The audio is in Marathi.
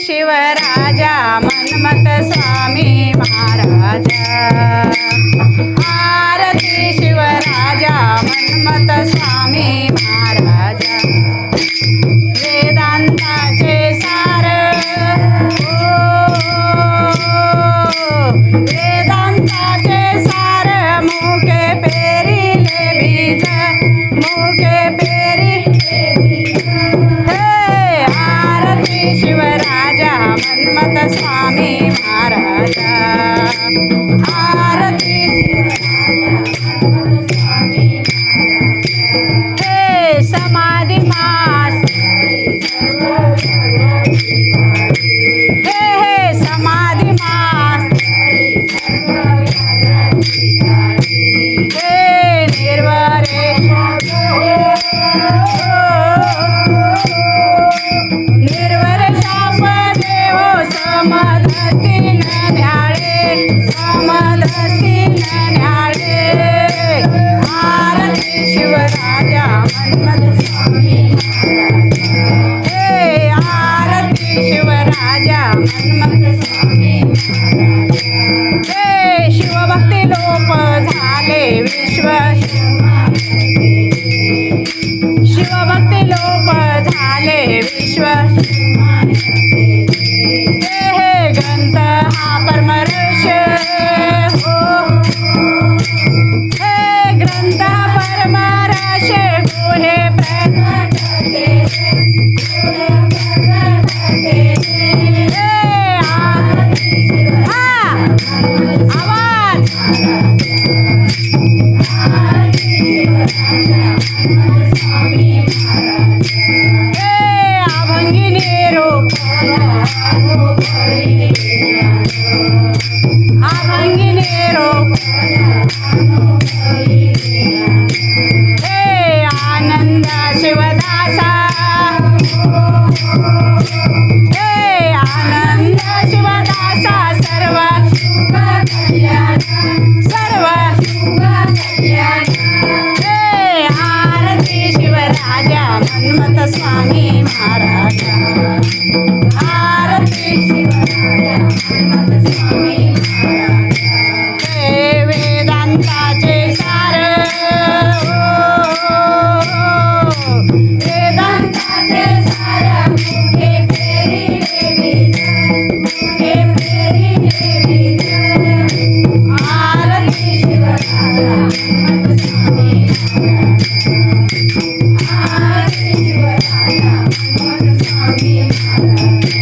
शिवराजा मन्मथ स्वामी महाराजा आरती शिवराजा मन्मथ स्वामी महाराजा वेदांताचे सार वेदांताचे सार मुके पेरिले बीज मुके पेरिले बीज हे आरती शिवराजा मन्मथ स्वामी महाराजा आरती हे समाधी मास हे समाधी मास हे निर्वरे निर्वरे शाप देव समधतीन न्याळे समधतीन न्याळे आरती शिवराजा मन्मथ स्वामी हे आरती शिवराजा मन्मथ स्वामी हे शिवभक्ती लोप झाले विश्व शिवभक्ती लोप झाले विश्व हे ग्रंथ हा परमर्ष हो हे ग्रंथ परमर्ष हो हे प्रकट आवाज अभंगिनी रूप अभंगिनी रूप हे आनंद शिवदासा हे आनंद शिवदासा सर्व सर्व हे आरती शिवराजा मन्मथ स्वामी महाराजा आरती शिवराजा मन्मथ स्वामी महाराजा हे वेदांताचे सार वेदांताचे सार मुके पेरिले बीज मुके पेरिले बीज आरती शिवराजा मन्मथ स्वामी आरती शिवराजा मन्मथ स्वामी महाराजा